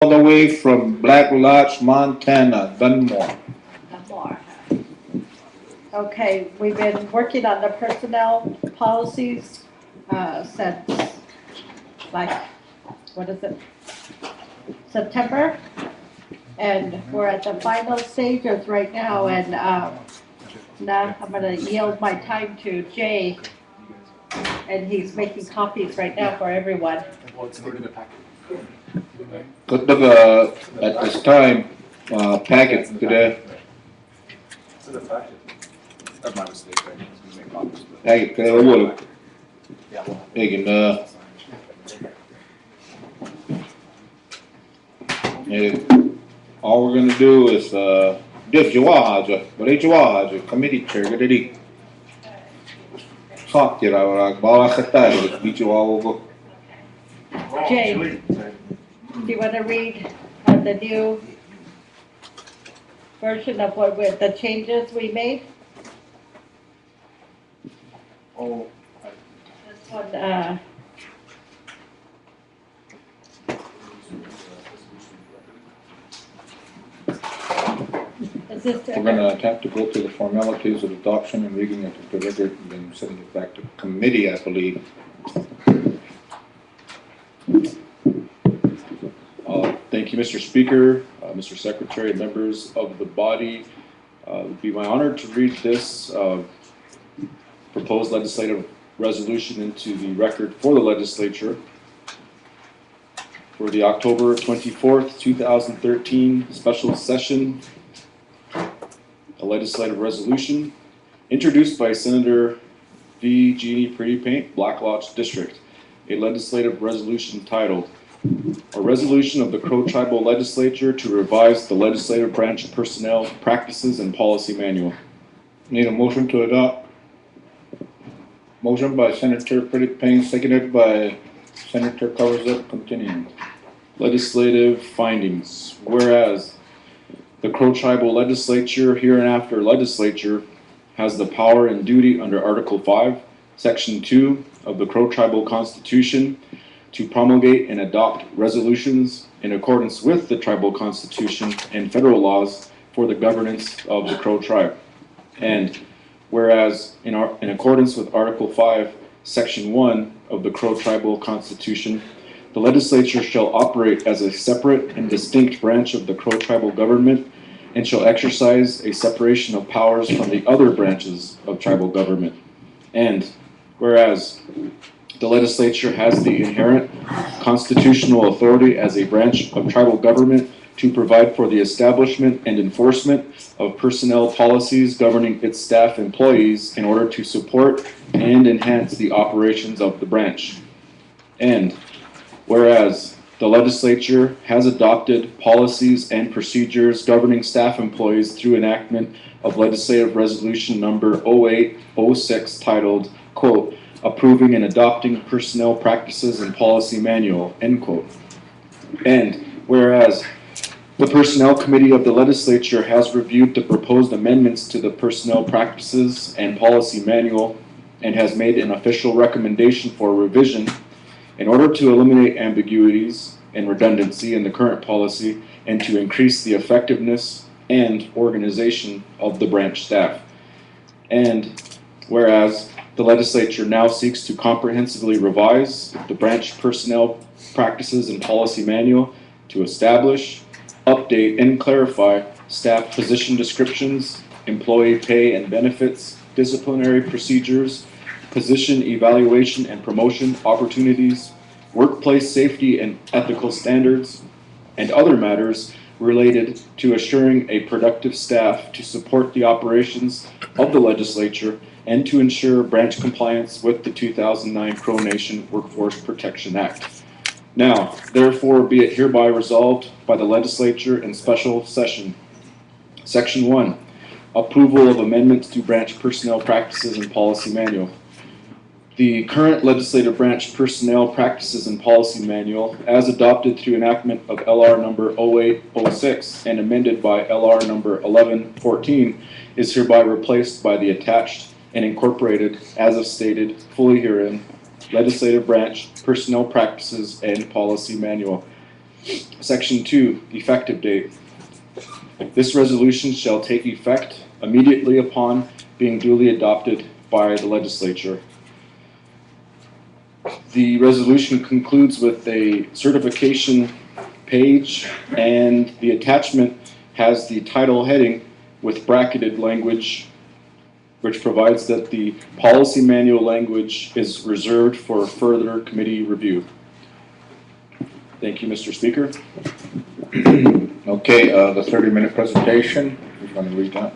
all the way from Black Lodge, Montana, Dunmore. More. Okay, we've been working on the personnel policies since, like, what is it? September? And we're at the final stages right now, and now I'm gonna yield my time to Jay, and he's making copies right now for everyone. Good look, at this time, packet today, It's in the packet. That's my mistake, right? You make copies, but- packet today, what, Yeah. taking, all we're gonna do is, just Jawahaja, but it's Jawahaja, committee chair, get it. Talk to you, bawa khatay, beat you all over. Jay, do you wanna read the new version of what, with the changes we made? Oh, This one, is this? We're gonna attempt to go through the formalities of adoption and reading of the record and then sending it back to committee, I believe. Thank you, Mr. Speaker, Mr. Secretary, members of the body. It would be my honor to read this proposed legislative resolution into the record for the legislature for the October 24th, 2013 special session. A legislative resolution introduced by Senator V. Jeannie Pretty Paint, Black Lodge District. A legislative resolution titled, "A resolution of the Crow Tribal Legislature to revise the legislative branch personnel practices and policy manual." Need a motion to adopt. Motion by Senator Pretty Payne, seconded by Senator Covers. Continuing. Legislative findings. Whereas the Crow Tribal Legislature, hereinafter legislature, has the power and duty under Article 5, Section 2 of the Crow Tribal Constitution to promulgate and adopt resolutions in accordance with the tribal constitution and federal laws for the governance of the Crow tribe. And whereas in accordance with Article 5, Section 1 of the Crow Tribal Constitution, the legislature shall operate as a separate and distinct branch of the Crow tribal government and shall exercise a separation of powers from the other branches of tribal government. And whereas the legislature has the inherent constitutional authority as a branch of tribal government to provide for the establishment and enforcement of personnel policies governing its staff employees in order to support and enhance the operations of the branch. And whereas the legislature has adopted policies and procedures governing staff employees through enactment of legislative resolution number 0806 titled, quote, "Approving and Adopting Personnel Practices and Policy Manual," end quote. And whereas the Personnel Committee of the Legislature has reviewed the proposed amendments to the Personnel Practices and Policy Manual and has made an official recommendation for revision in order to eliminate ambiguities and redundancy in the current policy and to increase the effectiveness and organization of the branch staff. And whereas the legislature now seeks to comprehensively revise the branch personnel practices and policy manual to establish, update, and clarify staff position descriptions, employee pay and benefits, disciplinary procedures, position evaluation and promotion opportunities, workplace safety and ethical standards, and other matters related to assuring a productive staff to support the operations of the legislature and to ensure branch compliance with the 2009 Crow Nation Workforce Protection Act. Now, therefore, be it hereby resolved by the legislature in special session. Section 1, approval of amendments to branch personnel practices and policy manual. The current legislative branch personnel practices and policy manual, as adopted through enactment of LR number 0806 and amended by LR number 1114, is hereby replaced by the attached and incorporated, as of stated, fully herein, legislative branch personnel practices and policy manual. Section 2, effective date. This resolution shall take effect immediately upon being duly adopted by the legislature. The resolution concludes with a certification page, and the attachment has the title heading with bracketed language, which provides that the policy manual language is reserved for further committee review. Thank you, Mr. Speaker. Okay, the 30-minute presentation, who's going to read that?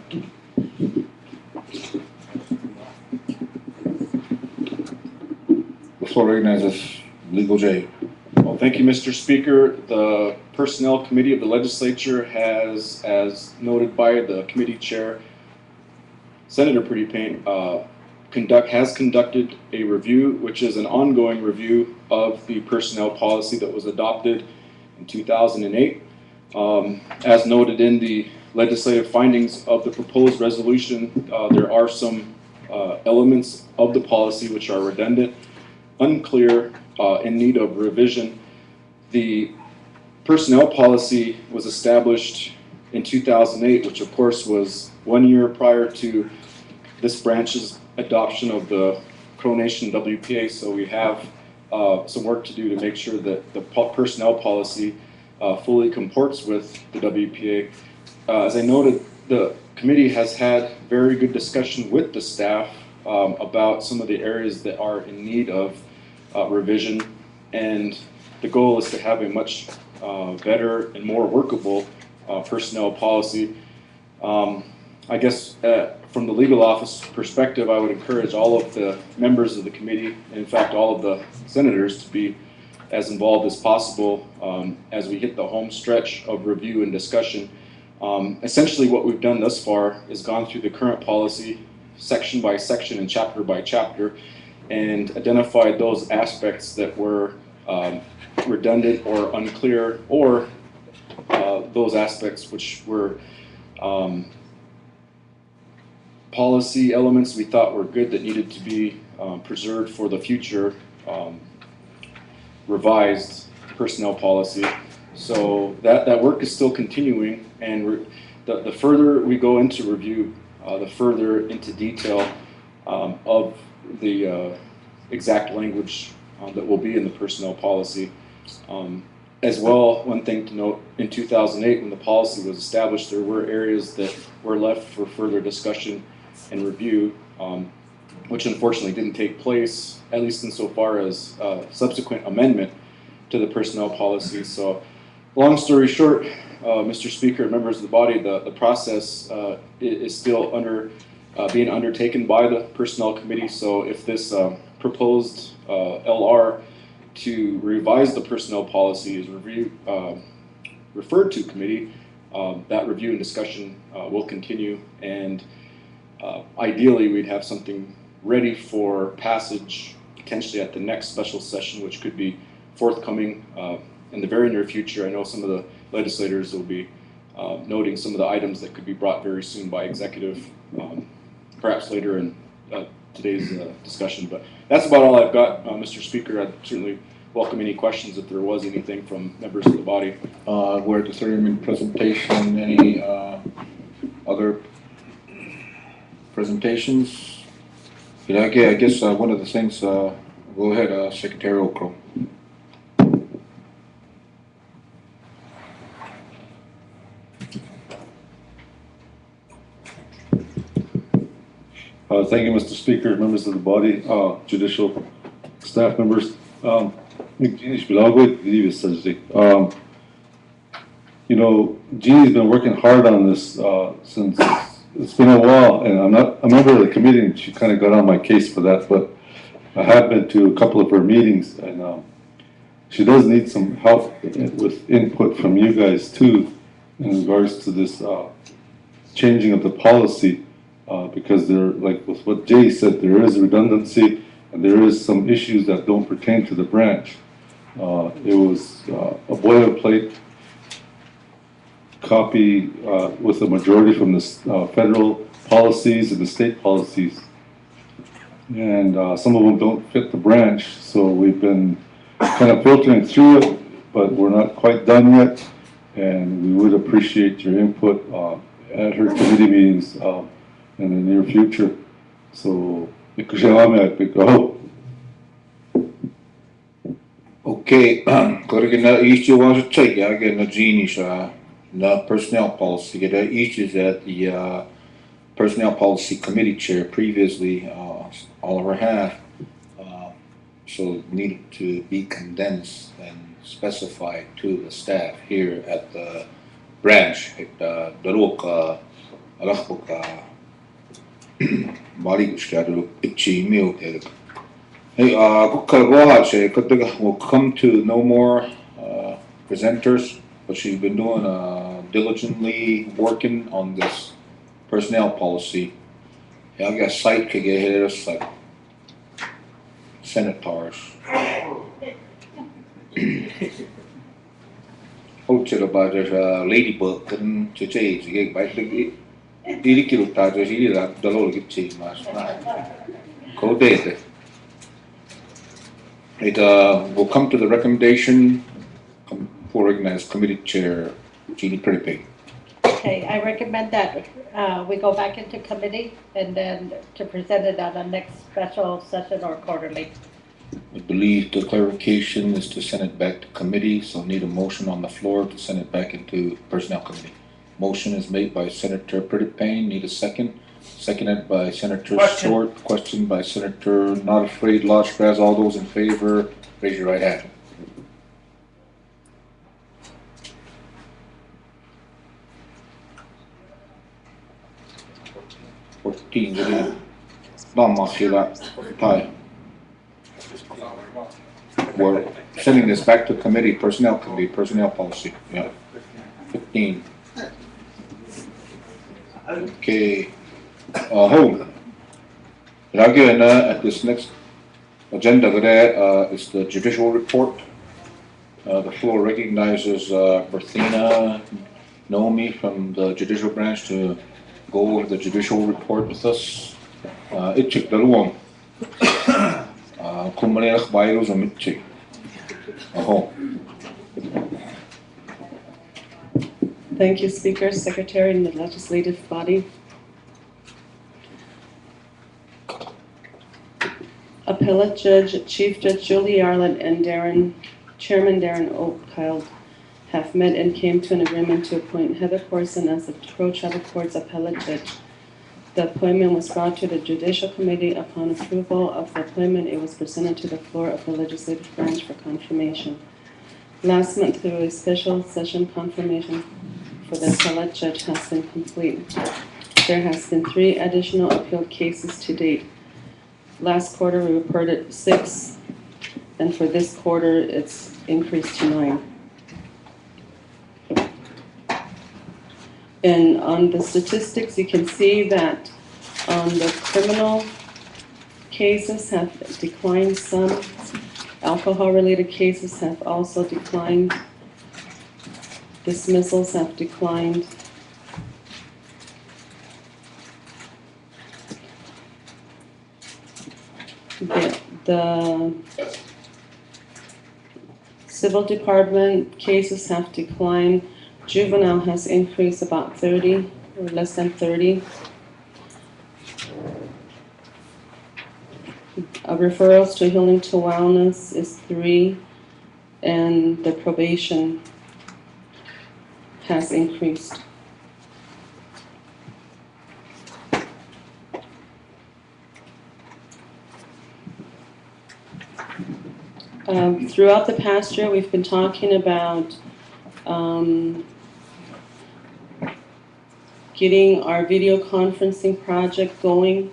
This will recognize as Legal J. Well, thank you, Mr. Speaker. The Personnel Committee of the Legislature has, as noted by the committee chair, Senator Pretty Paint, has conducted a review, which is an ongoing review of the personnel policy that was adopted in 2008. As noted in the legislative findings of the proposed resolution, there are some elements of the policy which are redundant, unclear, in need of revision. The personnel policy was established in 2008, which of course was 1 year prior to this branch's adoption of the Crow Nation WPA, so we have some work to do to make sure that the personnel policy fully comports with the WPA. As I noted, the committee has had very good discussion with the staff about some of the areas that are in need of revision, and the goal is to have a much better and more workable personnel policy. I guess from the legal office perspective, I would encourage all of the members of the committee, and in fact all of the senators, to be as involved as possible as we hit the home stretch of review and discussion. Essentially what we've done thus far is gone through the current policy section by section and chapter by chapter and identified those aspects that were redundant or unclear, or those aspects which were policy elements we thought were good that needed to be preserved for the future revised personnel policy. So that work is still continuing, and the further we go into review, the further into detail of the exact language that will be in the personnel policy. As well, one thing to note, in 2008 when the policy was established, there were areas that were left for further discussion and review, which unfortunately didn't take place, at least insofar as subsequent amendment to the personnel policy. So long story short, Mr. Speaker, members of the body, the process is still being undertaken by the Personnel Committee. So if this proposed LR to revise the personnel policy is referred to committee, that review and discussion will continue, and ideally we'd have something ready for passage potentially at the next special session, which could be forthcoming in the very near future. I know some of the legislators will be noting some of the items that could be brought very soon by executive, perhaps later in today's discussion. But that's about all I've got, Mr. Speaker. I'd certainly welcome any questions if there was anything from members of the body. We're at the 30-minute presentation. Any other presentations? Yeah, I guess one of the things, go ahead, Secretary Okro. Thank you, Mr. Speaker, members of the body, judicial staff members. You know, Jeannie's been working hard on this since it's been a while, and I'm a member of the committee, and she kind of got on my case for that, but I have been to a couple of her meetings, and she does need some help with input from you guys too in regards to this changing of the policy. Because there, like with what Jay said, there is redundancy and there is some issues that don't pertain to the branch. It was a boilerplate copy with a majority from the federal policies and the state policies. And some of them don't fit the branch, so we've been kind of filtering through it but we're not quite done yet. And we would appreciate your input at her committee meetings in the near future. So, Okay, korrige na issue was a check, ja, again, na genius, na personnel policy, get that issues at the, personnel policy committee chair previously, Oliver Half, so needed to be condensed and specified to the staff here at the branch, at the local, bali schedule, itchy meal. Hey, we'll come to no more presenters, but she's been doing diligently working on this personnel policy. I guess site could get hit us like senators. Hold to about this ladybug and to change the by the kilo targets, he did the low get change last night. Go data. It will come to the recommendation for recognized committee chair Jeannie Prettypig. Okay, I recommend that we go back into committee and then to present it on the next special session or quarterly. I believe the clarification is to send it back to committee, so need a motion on the floor to send it back into personnel committee. Motion is made by Senator Prettypane, need a second. Seconded by Senator Short, questioned by Senator Not Afraid Lodge-Graz. All those in favor, raise your right hand. Fourteen, we're sending this back to committee, personnel committee, personnel policy, yeah. 15. Okay. Hold. Again, at this next agenda is the judicial report. The floor recognizes Berthina Naomi from the judicial branch to go over the judicial report with us. Itchik Daluam. Kumalech Byros and Mitchik. Thank you, Speaker, Secretary, and the legislative body. Appellate Judge, Chief Judge Julie Arlett and Chairman Darren Oakchild have met and came to an agreement to appoint Heather Corson as the Crow Tribal Court's appellate judge. The appointment was brought to the Judicial Committee. Upon approval of the appointment, it was presented to the floor of the legislative branch for confirmation. Last month, through a special session, confirmation for the appellate judge has been complete. There has been 3 additional appeal cases to date. Last quarter, we reported 6, and for this quarter, it's increased to 9. And on the statistics, you can see that the criminal cases have declined some. Alcohol-related cases have also declined. Dismissals have declined. The civil department cases have declined. Juvenile has increased about 30 or less than 30. Referrals to Healing to Wellness is 3, and the probation has increased. Throughout the past year, we've been talking about getting our video conferencing project going.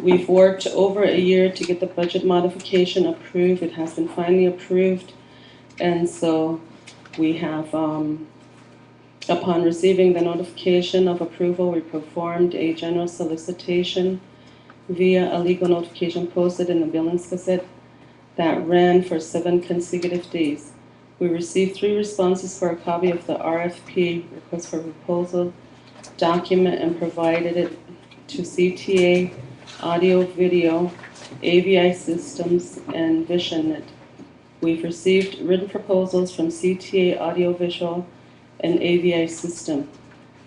We've worked over a year to get the budget modification approved. It has been finally approved, and so we have, upon receiving the notification of approval, we performed a general solicitation via a legal notification posted in the Billings Gazette that ran for 7 consecutive days. We received 3 responses for a copy of the RFP, request for proposal document, and provided it to CTA, Audio Video, AVI Systems, and VisionNet. We've received written proposals from CTA Audiovisual and AVI System.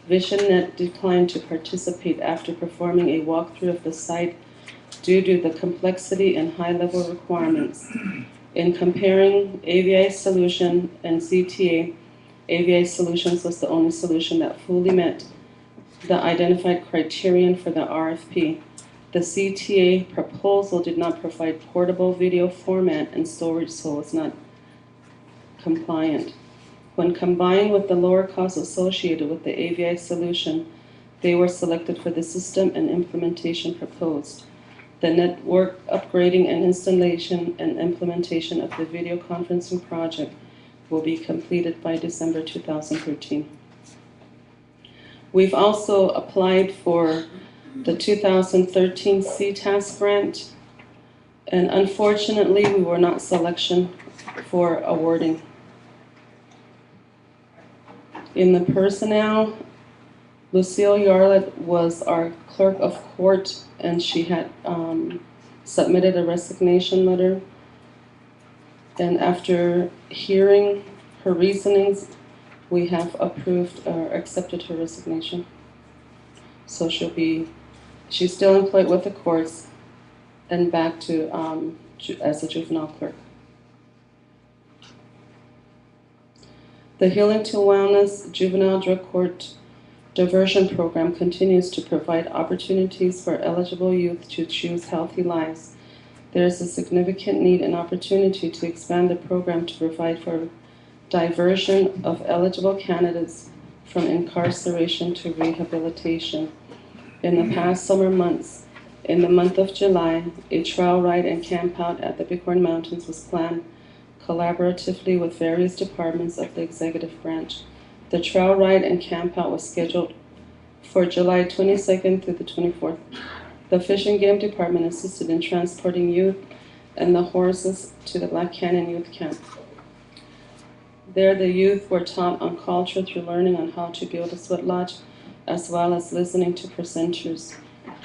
VisionNet declined to participate after performing a walkthrough of the site due to the complexity and high-level requirements. In comparing AVI solution and CTA, AVI Solutions was the only solution that fully met the identified criterion for the RFP. The CTA proposal did not provide portable video format and storage, so it's not compliant. When combined with the lower costs associated with the AVI solution, they were selected for the system and implementation proposed. The network upgrading and installation and implementation of the video conferencing project will be completed by December 2013. We've also applied for the 2013 CTAS grant, and unfortunately, we were not selected for awarding. In the personnel, Lucille Yarlett was our clerk of court, and she had submitted a resignation letter. And after hearing her reasonings, we have approved or accepted her resignation. So she's still employed with the courts and back to as a juvenile clerk. The Healing to Wellness Juvenile Drug Court Diversion Program continues to provide opportunities for eligible youth to choose healthy lives. There is a significant need and opportunity to expand the program to provide for diversion of eligible candidates from incarceration to rehabilitation. In the past summer months, in the month of July, a trail ride and camp out at the Bighorn Mountains was planned collaboratively with various departments of the executive branch. The trail ride and camp out was scheduled for July 22nd through the 24th. The Fish and Game Department assisted in transporting youth and the horses to the Black Canyon Youth Camp. There, the youth were taught on culture through learning on how to build a sweat lodge, as well as listening to presenters.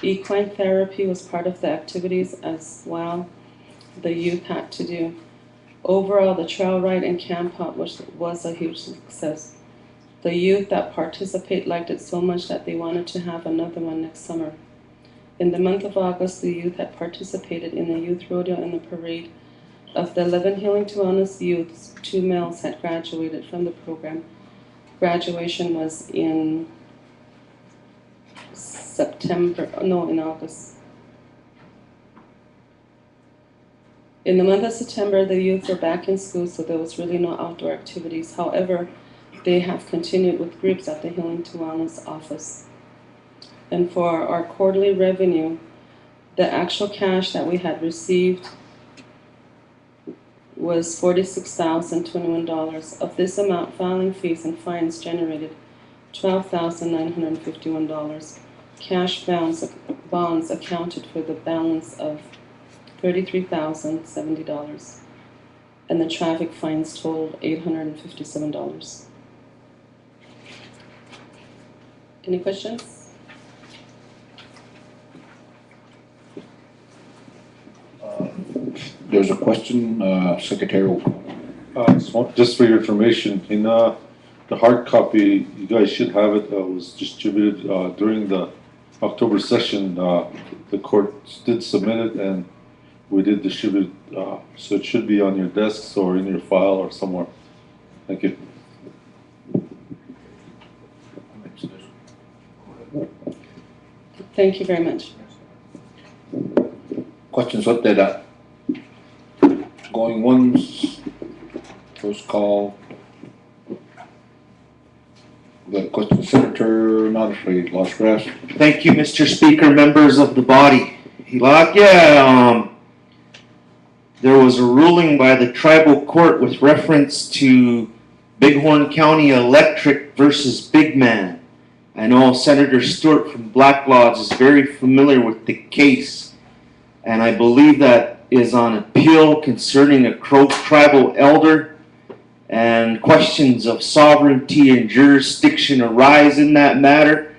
Equine therapy was part of the activities as well the youth had to do. Overall, the trail ride and camp out was a huge success. The youth that participate liked it so much that they wanted to have another one next summer. In the month of August, the youth had participated in the youth rodeo and the parade. Of the 11 Healing to Wellness youths, 2 males had graduated from the program. Graduation was in August. In the month of September, the youth were back in school, so there was really no outdoor activities. However, they have continued with groups at the Healing to Wellness office. And for our quarterly revenue, the actual cash that we had received was $46,021. Of this amount, filing fees and fines generated $12,951. Cash bonds accounted for the balance of $33,070. And the traffic fines totaled $857. Any questions? There's a question, Secretary. Just for your information, in the hard copy, you guys should have it, was distributed during the October session. The court did submit it and we did distribute, so it should be on your desks or in your file or somewhere. Thank you. Thank you very much. Questions up there? Going once, first call. We got a question, Senator Nodfree, Las Grass. Thank you, Mr. Speaker, members of the body. There was a ruling by the tribal court with reference to Bighorn County Electric versus Big Man. I know Senator Stewart from Black Lodge is very familiar with the case, and I believe that is on appeal concerning a Crow tribal elder, and questions of sovereignty and jurisdiction arise in that matter.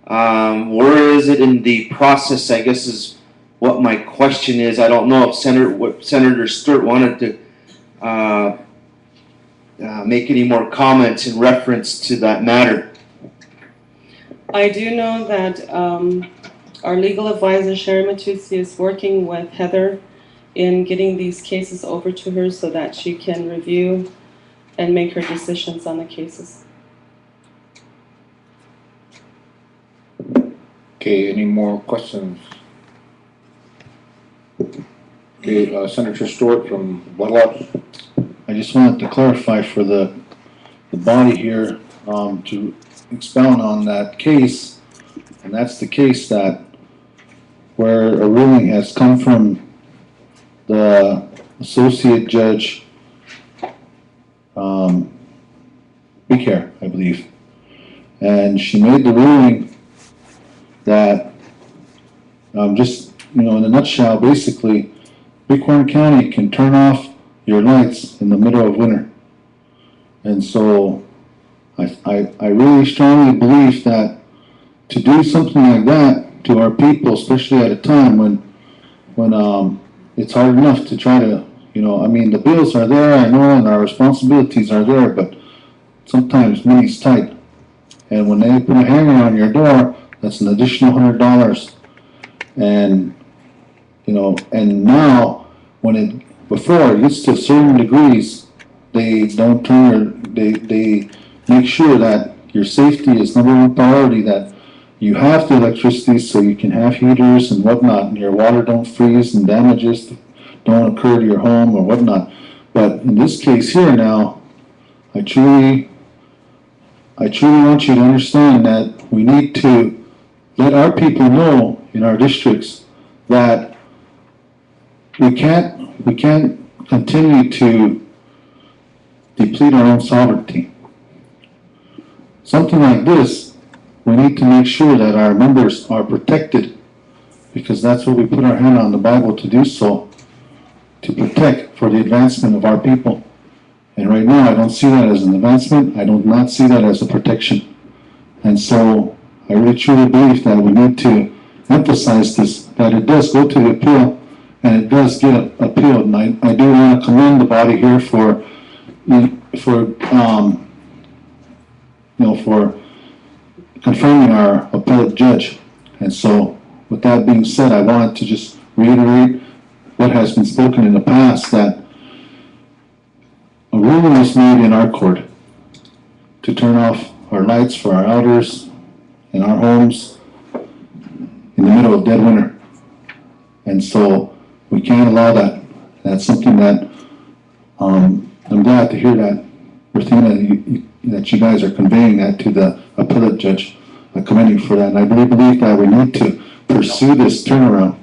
Where is it in the process, I guess, is what my question is. I don't know if Senator Stewart wanted to make any more comments in reference to that matter. I do know that our legal advisor, Sharon Matusi, is working with Heather in getting these cases over to her so that she can review and make her decisions on the cases. Okay, any more questions? Okay, Senator Stewart from Blood Lodge. I just wanted to clarify for the body here, to expound on that case. And that's the case that where a ruling has come from the associate judge, Bicare, I believe. And she made the ruling that, just, in a nutshell, basically, Bighorn County can turn off your lights in the middle of winter. And so I really strongly believe that to do something like that to our people, especially at a time when it's hard enough to try to, the bills are there, I know, and our responsibilities are there, but sometimes money's tight. And when they put a hanger on your door, that's an additional $100. And, and now, before it gets to certain degrees, they don't they make sure that your safety is number one priority, that you have the electricity so you can have heaters and whatnot, and your water don't freeze and damages don't occur to your home or whatnot. But in this case here now, I truly want you to understand that we need to let our people know in our districts that we can't continue to deplete our own sovereignty. Something like this, we need to make sure that our members are protected, because that's what we put our hand on the Bible to do so, to protect for the advancement of our people. And right now, I don't see that as an advancement. I do not see that as a protection. And so I really truly believe that we need to emphasize this, that it does go to the appeal, and it does get appealed. And I do want to commend the body here for confirming our appellate judge. And so, with that being said, I wanted to just reiterate what has been spoken in the past, that a ruling was made in our court to turn off our lights for our elders in our homes in the middle of dead winter. And so we can't allow that. That's something that I'm glad to hear that, Berthina, that you guys are conveying that to the appellate judge. I commend you for that. And I really believe that we need to pursue this turnaround.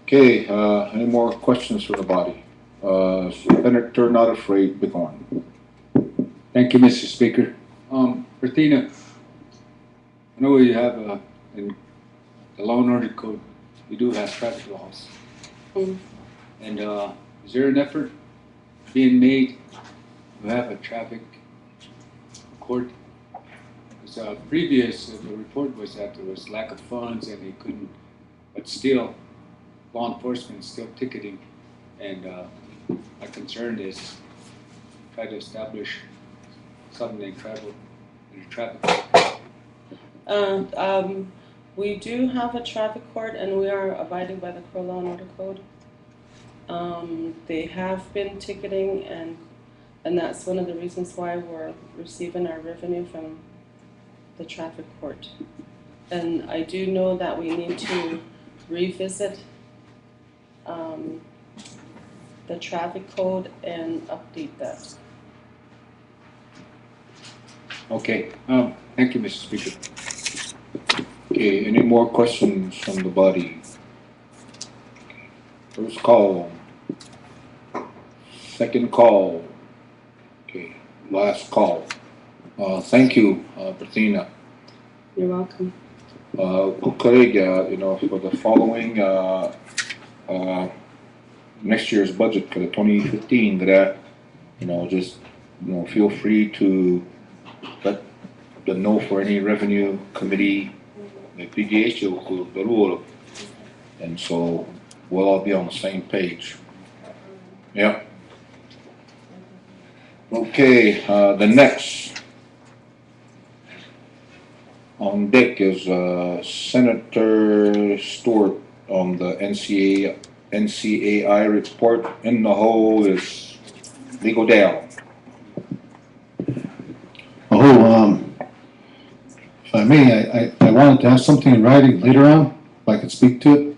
Okay, any more questions from the body? Senator Not Afraid, Bighorn. Thank you, Mr. Speaker. Berthina, I know you have in the Law and Order Code, you do have traffic laws. And is there an effort being made to have a traffic court? Because the report was that there was lack of funds and they couldn't, but still, law enforcement is still ticketing. And my concern is try to establish something in a traffic court. We do have a traffic court, and we are abiding by the Crow Law and Order Code. They have been ticketing, and that's one of the reasons why we're receiving our revenue from the traffic court. And I do know that we need to revisit the traffic code and update that. Okay, thank you, Mr. Speaker. Okay, any more questions from the body? First call. Second call. Okay, last call. Thank you, Berthina. You're welcome. Colleague, for the following next year's budget for the 2015, that feel free to let them know for any revenue committee, the PDH, the rule. And so we'll all be on the same page. Yep. Okay, the next on deck is, Senator Stewart on the NCAI report. In the hole is Legal Dale. If I may, I wanted to have something in writing later on, if I could speak to it.